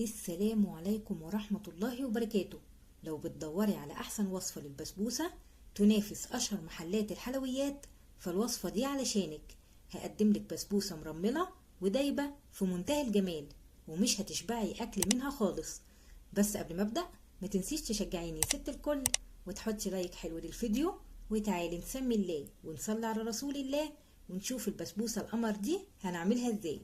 السلام عليكم ورحمة الله وبركاته. لو بتدوري على أحسن وصفة للبسبوسة تنافس أشهر محلات الحلويات فالوصفة دي علشانك. هقدملك بسبوسة مرملة ودايبة في منتهى الجمال ومش هتشبعي أكل منها خالص. بس قبل ما أبدأ ما تنسيش تشجعيني ست الكل وتحطي لايك حلو للفيديو، وتعالي نسمي الله ونصلي على رسول الله ونشوف البسبوسة القمر دي هنعملها ازاي.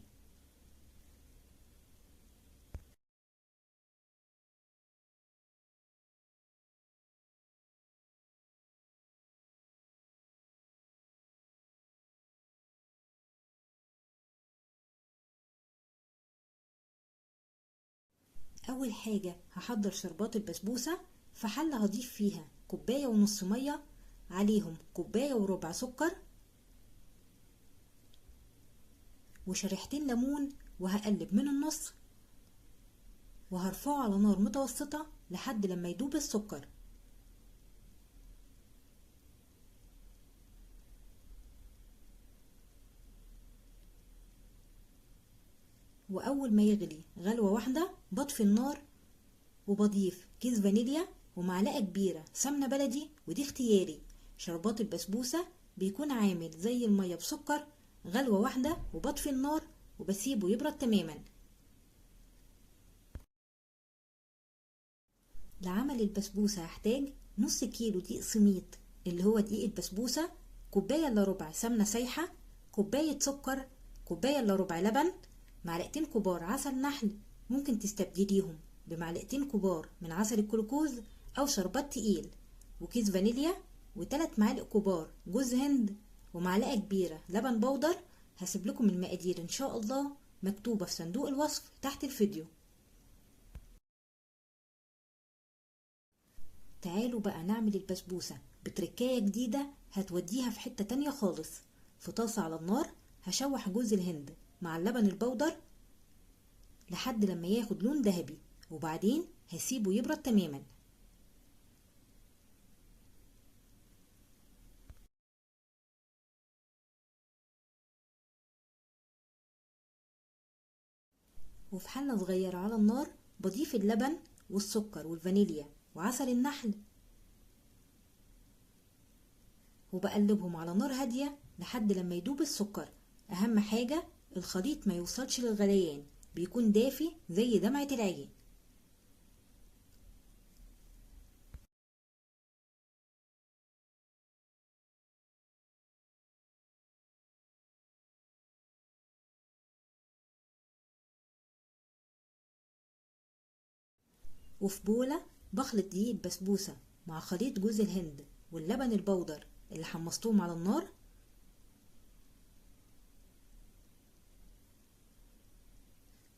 اول حاجة هحضر شربات البسبوسة. في حلة هضيف فيها كوباية ونص مية، عليهم كوباية وربع سكر وشريحتين ليمون، وهقلب من النص وهرفعه على نار متوسطة لحد لما يدوب السكر. واول ما يغلي غلوة واحدة بطفي النار وبضيف كيس فانيليا ومعلقة كبيرة سمنة بلدي، ودي اختياري. شربات البسبوسة بيكون عامل زي المية بسكر، غلوة واحدة وبطفي النار وبسيبه يبرد تماما. لعمل البسبوسة هحتاج نص كيلو دقيق سميط اللي هو دقيق البسبوسة، كوباية الا ربع سمنة سايحة، كوباية سكر، كوباية الا ربع لبن، معلقتين كبار عسل نحل ممكن تستبدليهم بمعلقتين كبار من عسل الكلوكوز او شربات تقيل، وكيس فانيليا، وثلاث معالق كبار جوز هند، ومعلقة كبيرة لبن بودر. هسيب لكم المقادير ان شاء الله مكتوبة في صندوق الوصف تحت الفيديو. تعالوا بقى نعمل البسبوسة بتركاية جديدة هتوديها في حتة تانية خالص. في طاسة على النار هشوح جوز الهند مع اللبن البودر لحد لما ياخد لون ذهبي، وبعدين هسيبه يبرد تماما. وفي حلة صغيرة على النار بضيف اللبن والسكر والفانيليا وعسل النحل وبقلبهم على نار هادية لحد لما يدوب السكر. اهم حاجة الخليط ما يوصلش للغليان، بيكون دافي زي دمعة العجين. وفي بولة بخلط دقيق البسبوسة مع خليط جوز الهند واللبن البودر اللي حمصتهم على النار،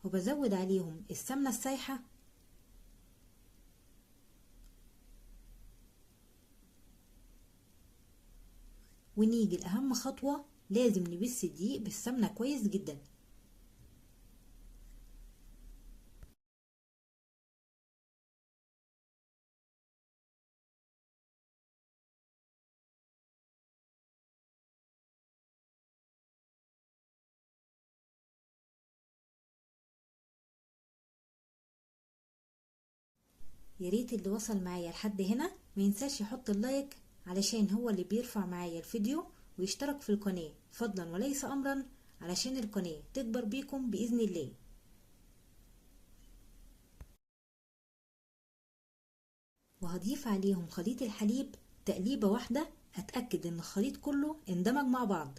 وبزود عليهم السمنة السايحة ونيجي لأهم خطوة، لازم نبس الدقيق بالسمنة كويس جدا. ياريت اللي وصل معايا لحد هنا ما ينساش يحط اللايك علشان هو اللي بيرفع معايا الفيديو، ويشترك في القناة فضلا وليس أمرا علشان القناة تكبر بيكم بإذن الله. وهضيف عليهم خليط الحليب تقليبة واحدة، أتأكد إن الخليط كله اندمج مع بعض.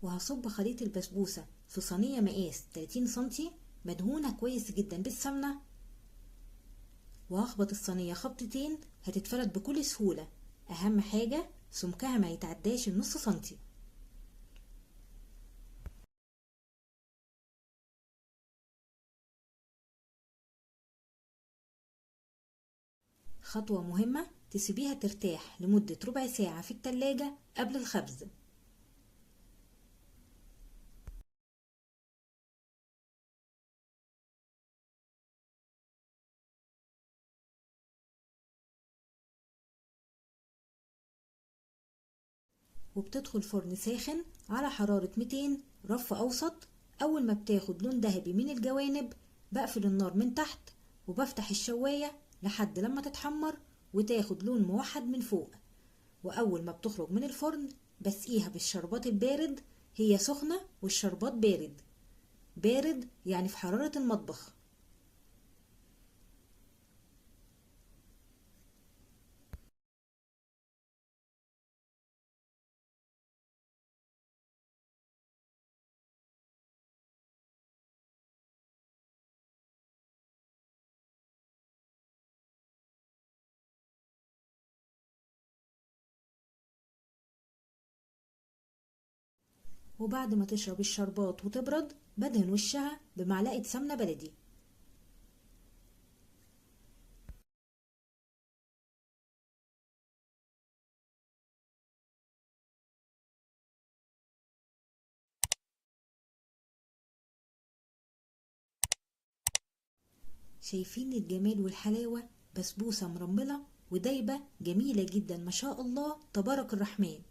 وهصب خليط البسبوسة في صينية مقاس 30 سنتي مدهونة كويس جدا بالسمنة، وهخبط الصينية خبطتين هتتفرد بكل سهولة. أهم حاجة سمكها ما يتعداش النص سنتي. خطوة مهمة، تسيبيها ترتاح لمدة ربع ساعة في التلاجة قبل الخبز. وبتدخل فرن ساخن على حرارة 200 رف أوسط. أول ما بتاخد لون ذهبي من الجوانب بقفل النار من تحت وبفتح الشواية لحد لما تتحمر وتاخد لون موحد من فوق. وأول ما بتخرج من الفرن بسقيها بالشربات البارد، هي سخنة والشربات بارد. بارد يعني في حرارة المطبخ. وبعد ما تشرب الشربات وتبرد بدهن وشها بمعلقة سمنة بلدي. شايفين الجمال والحلاوة؟ بسبوسة مرملة ودايبة جميلة جدا ما شاء الله تبارك الرحمن.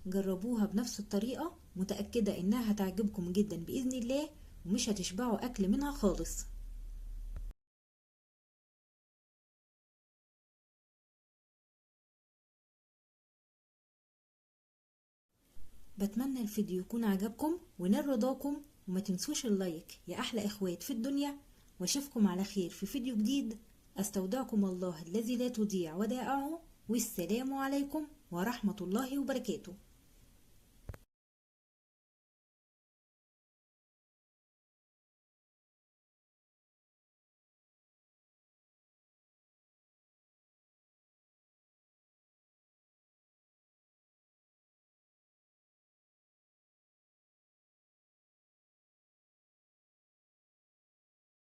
جربوها بنفس الطريقة، متأكدة انها هتعجبكم جدا بإذن الله ومش هتشبعوا أكل منها خالص. بتمنى الفيديو يكون عجبكم ونال رضاكم، وما تنسوش اللايك يا أحلى إخوات في الدنيا، واشوفكم على خير في فيديو جديد. أستودعكم الله الذي لا تضيع ودائعه، والسلام عليكم ورحمة الله وبركاته.